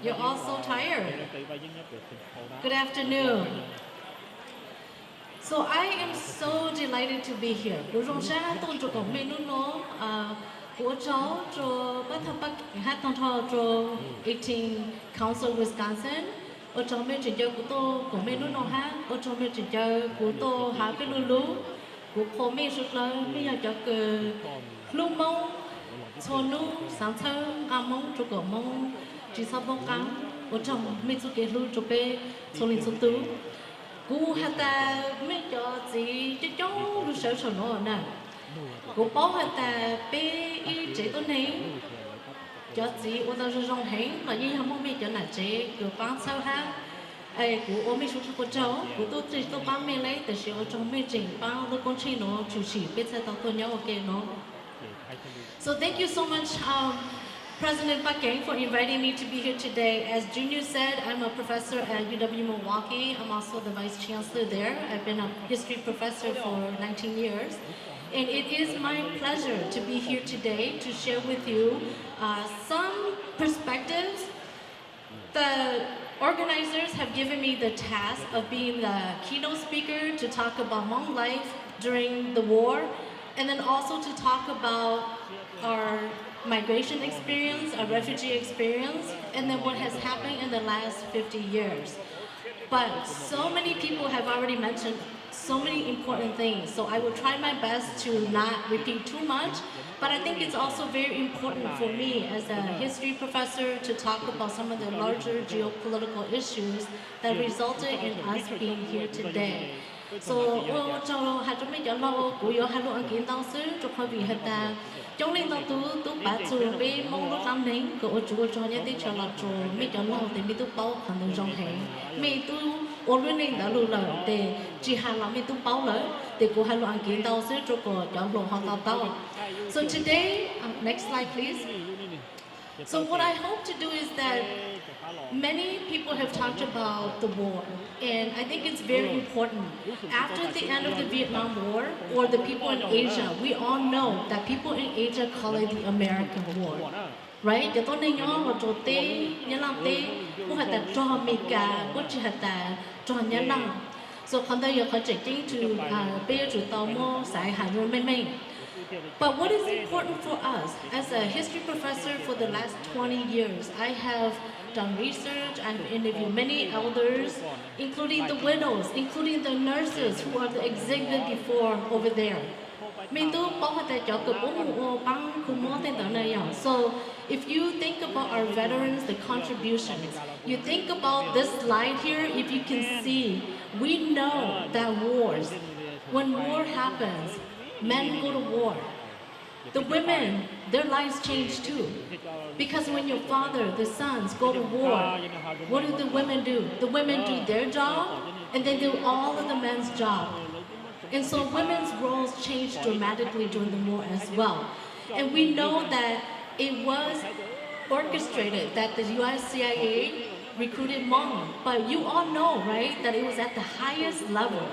You're all so tired. Good afternoon. So I am so delighted to be here. Của rong sa tôn cho cộng mê nôn nó của cháu cho bắt thập bắc hát thong thọ cho 18 Council Wisconsin. Ở trong mê trình chơi của tôi của mê nôn nó hát. Ở trong mê trình chơi của tôi hát cái lulu của cô mê sụt lời bây giờ cho cơ lung mông thôn nu sáng thơm cam mông cho cổ mông chỉ sau bông cam. Ở trong mê sụt cái lulu cho bê số linh số tứ. Cú hata mấy cho gì cho cháu lu sợ sợ nó nè. Cú bảo hata bé y chế tôi này cho gì ở đâu rong hẹn mà gì không biết cho là chế cứ bán sao ha. Ai cú ôm mấy số của cháu cú tôi chỉ tôi bán mấy lấyแต่是ở trong mấy trình bán tôi con chỉ nó chủ chỉ biết sao tôi nhau ok nó. So thank you so much. President Vang for inviting me to be here today. As Junior said, I'm a professor at UW-Milwaukee. I'm also the Vice Chancellor there. I've been a history professor for 19 years. And it is my pleasure to be here today to share with you some perspectives. The organizers have given me the task of being the keynote speaker to talk about Hmong life during the war, and then also to talk about our migration experience, a refugee experience, and then what has happened in the last 50 years. But so many people have already mentioned so many important things, so I will try my best to not repeat too much, but I think it's also very important for me as a history professor to talk about some of the larger geopolitical issues that resulted in us being here today. So, cho hai chúng mình cho lâu của yo hai luôn ăn kiến tao xứ cho khoa vị hết ta. Trong liên tao tú bát chùa bê mong lúc năm nín của chúa cho nhé tí cho là chùa mi cho lâu thì mi tú bao phần được rong hẹn mi tú ô luôn nên đã lùi lời để chỉ hai là mi tú bao lời để của hai luôn ăn kiến tao xứ cho của cho lòng họ tao. So today, next slide please. So what I hope to do is that many people have talked about the war, and I think it's very important. After the end of the Vietnam War, or the people in Asia, we all know that people in Asia call it the American War, right? Giờ tôi nên nhớ là chỗ tê, nhớ làm tê, cũng hay là cho mình cả, cũng chỉ hay là cho nhớ làm. So còn đây giờ có chỉ chính từ bây giờ tàu mô sải hải luôn bên mình. But what is important for us, as a history professor for the last 20 years, I have done research, I've interviewed many elders, including the widows, including the nurses who are the exhibit before over there. So if you think about our veterans, the contributions, you think about this slide here, if you can see, we know that wars, when war happens, men go to war. The women, their lives change too. Because when your father, the sons go to war, what do the women do? The women do their job and they do all of the men's job. And so women's roles changed dramatically during the war as well. And we know that it was orchestrated, that the US CIA recruited Hmong. But you all know, right, that it was at the highest level.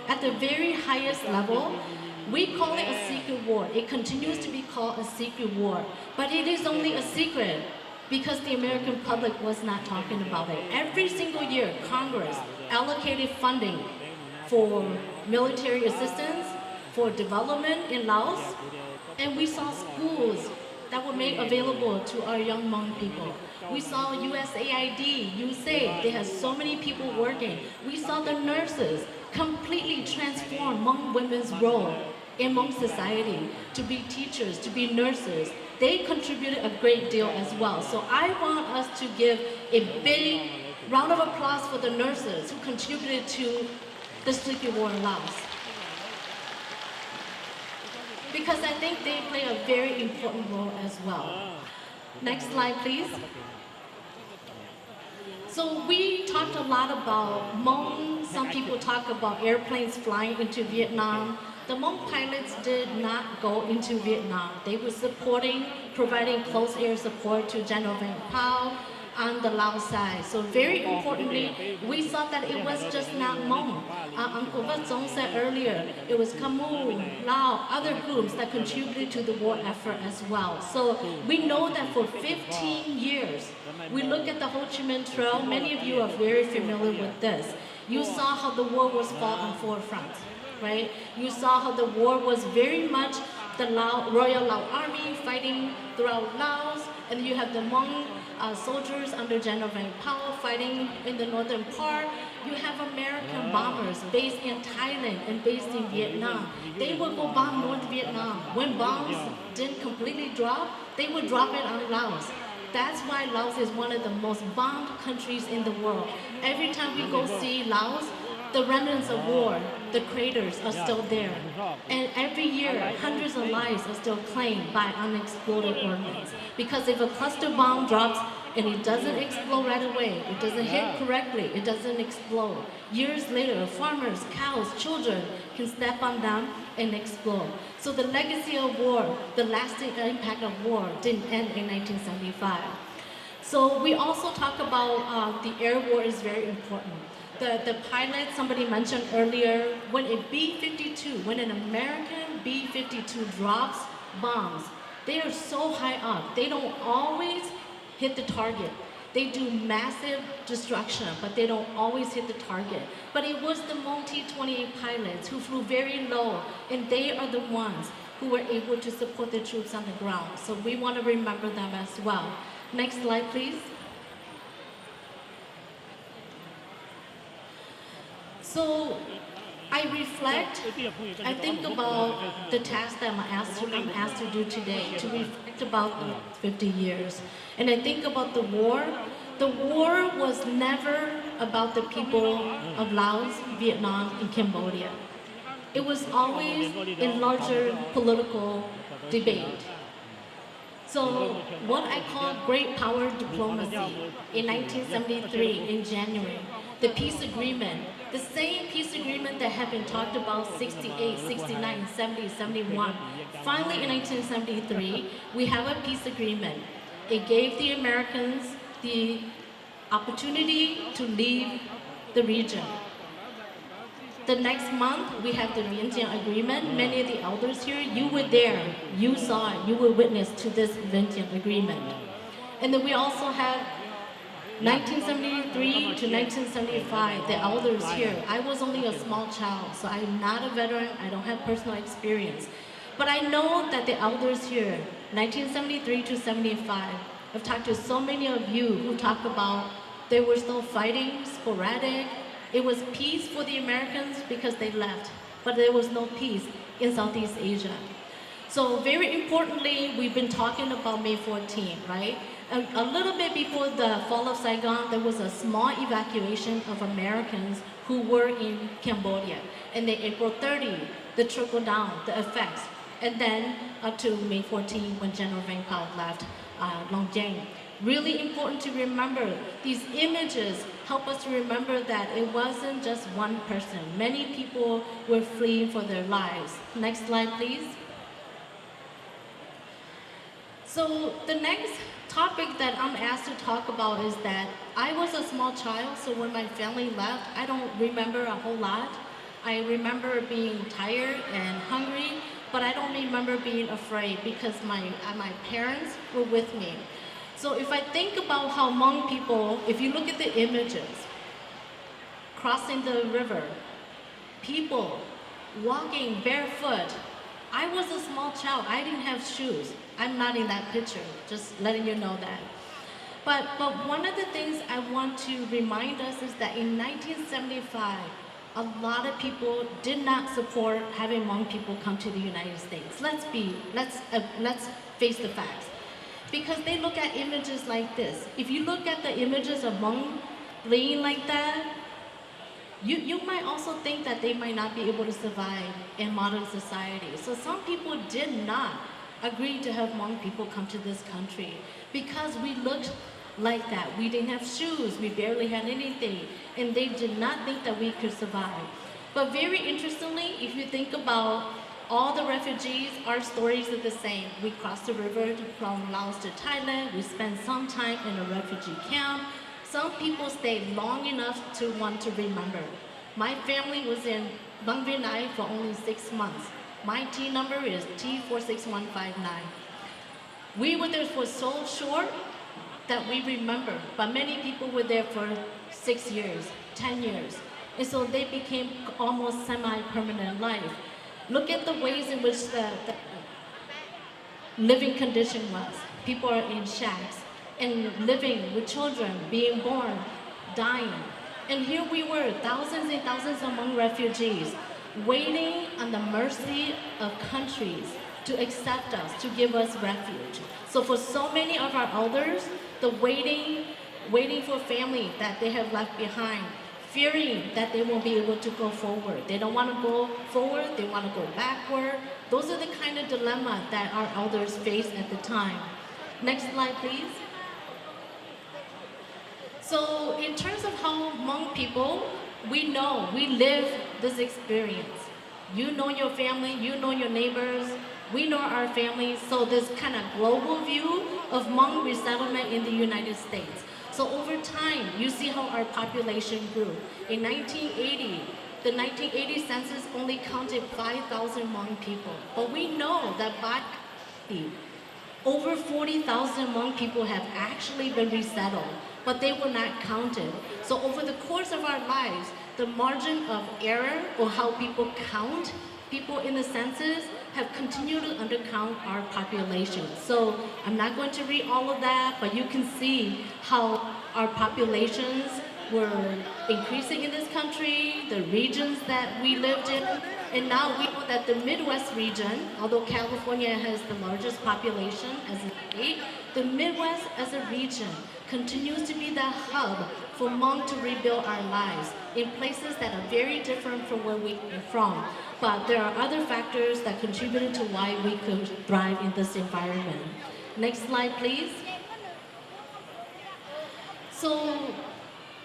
At the very highest level, we call it a secret war. It continues to be called a secret war. But it is only a secret because the American public was not talking about it. Every single year, Congress allocated funding for military assistance, for development in Laos, and we saw schools that were made available to our young Hmong people. We saw USAID, USAID, they had so many people working. We saw the nurses completely transform Hmong women's role in Hmong society to be teachers, to be nurses. They contributed a great deal as well. So I want us to give a big round of applause for the nurses who contributed to the secret war in Laos. Because I think they play a very important role as well. Next slide, please. So we talked a lot about Hmong. Some people talk about airplanes flying into Vietnam. The Hmong pilots did not go into Vietnam. They were supporting, providing close air support to General Vang on the Lao side. So very importantly, we saw that it was just not Hmong. Uncle Vatzong said earlier, it was Khmer, Lao, other groups that contributed to the war effort as well. So we know that for 15 years, we look at the Ho Chi Minh Trail, many of you are very familiar with this. You saw how the war was fought on four fronts, right? You saw how the war was very much the Royal Lao Army fighting throughout Laos, and you have the Hmong soldiers under General Vang fighting in the northern part. You have American bombers based in Thailand and based in Vietnam. They would go bomb North Vietnam. When bombs didn't completely drop, they would drop it on Laos. That's why Laos is one of the most bombed countries in the world. Every time we go see Laos, the remnants of war, the craters are still there. And every year, hundreds of lives are still claimed by unexploded ordnance. Because if a cluster bomb drops and it doesn't explode right away, it doesn't hit correctly, it doesn't explode. Years later, farmers, cows, children can step on them and explode. So the legacy of war, the lasting impact of war didn't end in 1975. So we also talk about the air war is very important. The pilot, somebody mentioned earlier, when a B-52, when an American B-52 drops bombs, they are so high up, they don't always hit the target. They do massive destruction, but they don't always hit the target. But it was the Hmong T-28 pilots who flew very low, and they are the ones who were able to support the troops on the ground. So we want to remember them as well. Next slide, please. So I reflect, I think about the task that I'm asked to do today, to reflect about the 50 years. And I think about the war. The war was never about the people of Laos, Vietnam, and Cambodia. It was always a larger political debate. So what I call great power diplomacy in 1973 in January, the peace agreement, the same peace agreement that had been talked about 68, 69, 70, 71. Finally in 1973, we have a peace agreement. It gave the Americans the opportunity to leave the region. The next month, we have the Vientiane Agreement. Many of the elders here, you were there, you saw it, you were witness to this Vientiane Agreement. And then we also have 1973 to 1975, the elders here. I was only a small child, so I'm not a veteran, I don't have personal experience. But I know that the elders here, 1973 to 75, I've talked to so many of you who talk about they were still fighting, sporadic. It was peace for the Americans because they left, but there was no peace in Southeast Asia. So very importantly, we've been talking about May 14, right? A little bit before the fall of Saigon, there was a small evacuation of Americans who were in Cambodia. And then April 30, the trickle down, the effects. And then up to May 14 when General Vang left Long Giang. Really important to remember, these images help us to remember that it wasn't just one person. Many people were fleeing for their lives. Next slide, please. So the next topic that I'm asked to talk about is that I was a small child, so when my family left, I don't remember a whole lot. I remember being tired and hungry, but I don't remember being afraid because my parents were with me. So if I think about how Hmong people, if you look at the images, crossing the river, people walking barefoot. I was a small child, I didn't have shoes. I'm not in that picture, just letting you know that. But one of the things I want to remind us is that in 1975, a lot of people did not support having Hmong people come to the United States. Let's face the facts. Because they look at images like this. If you look at the images of Hmong fleeing like that, you might also think that they might not be able to survive in modern society. So some people did not agree to have Hmong people come to this country because we looked like that. We didn't have shoes, we barely had anything, and they did not think that we could survive. But very interestingly, if you think about All the refugees, our stories are the same. We crossed the river from Laos to Thailand. We spent some time in a refugee camp. Some people stayed long enough to want to remember. My family was in Vang for only 6 months. My T number is T46159. We were there for so short that we remember, but many people were there for 6 years, 10 years. And so they became almost semi-permanent life. Look at the ways in which the living condition was. People are in shacks and living with children, being born, dying. And here we were, thousands and thousands of Hmong refugees, waiting on the mercy of countries to accept us, to give us refuge. So for so many of our elders, the waiting for family that they have left behind, fearing that they won't be able to go forward. They don't want to go forward, they want to go backward. Those are the kind of dilemma that our elders faced at the time. Next slide, please. So in terms of how Hmong people, we know, we live this experience. You know your family, you know your neighbors, we know our families, so this kind of global view of Hmong resettlement in the United States. So over time, you see how our population grew. In 1980, the 1980 census only counted 5,000 Hmong people. But we know that by over 40,000 Hmong people have actually been resettled, but they were not counted. So over the course of our lives, the margin of error or how people count people in the census have continued to undercount our population. So I'm not going to read all of that, but you can see how our populations were increasing in this country, the regions that we lived in, and now we know that the Midwest region, although California has the largest population as a state, the Midwest as a region continues to be the hub for Hmong to rebuild our lives in places that are very different from where we came from. But there are other factors that contributed to why we could thrive in this environment. Next slide, please. So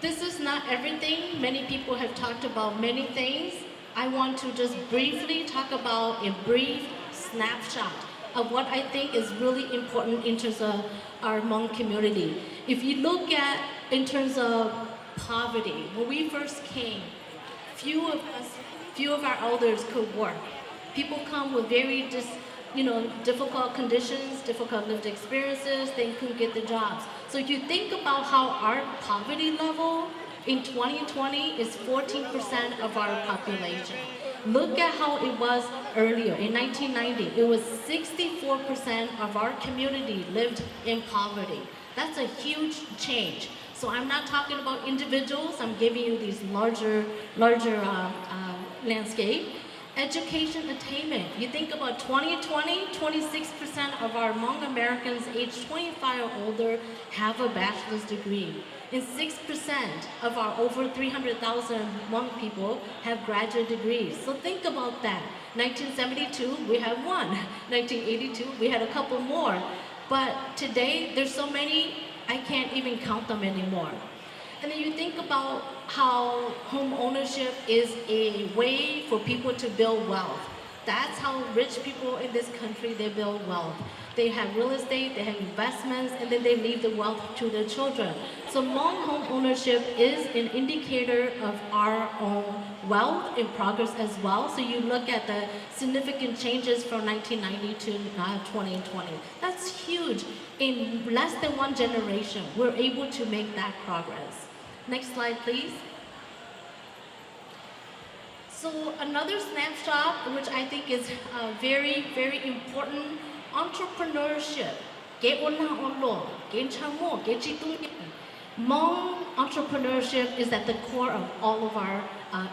this is not everything. Many people have talked about many things. I want to just briefly talk about a brief snapshot of what I think is really important in terms of our Hmong community. If you look at in terms of poverty, when we first came, few of our elders could work. People come with very difficult conditions, difficult lived experiences, they couldn't get the jobs. So if you think about how our poverty level in 2020 is 14% of our population. Look at how it was earlier. In 1990, it was 64% of our community lived in poverty. That's a huge change. So I'm not talking about individuals, I'm giving you these larger landscape. Education attainment. You think about 2020, 26% of our Hmong Americans aged 25 or older have a bachelor's degree. And 6% of our over 300,000 Hmong people have graduate degrees. So think about that. 1972, we had one. 1982, we had a couple more. But today, there's so many, I can't even count them anymore. And then you think about how home ownership is a way for people to build wealth. That's how rich people in this country, they build wealth. They have real estate, they have investments, and then they leave the wealth to their children. So Hmong home ownership is an indicator of our own wealth and progress as well. So you look at the significant changes from 1990 to 2020. That's huge. In less than one generation, we're able to make that progress. Next slide, please. So another snapshot, which I think is very, very important, entrepreneurship. Hmong entrepreneurship is at the core of all of our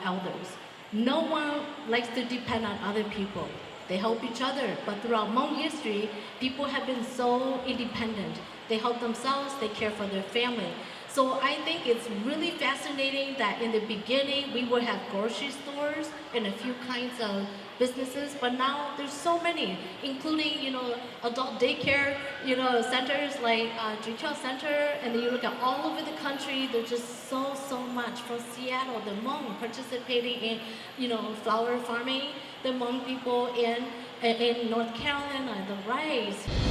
elders. No one likes to depend on other people. They help each other, but throughout Hmong history, people have been so independent. They help themselves, they care for their family. So I think it's really fascinating that in the beginning we would have grocery stores and a few kinds of businesses, but now there's so many, including adult daycare centers like Juqiao Center, and then you look at all over the country. There's just so much. From Seattle, the Hmong participating in flower farming, the Hmong people in North Carolina, the rice.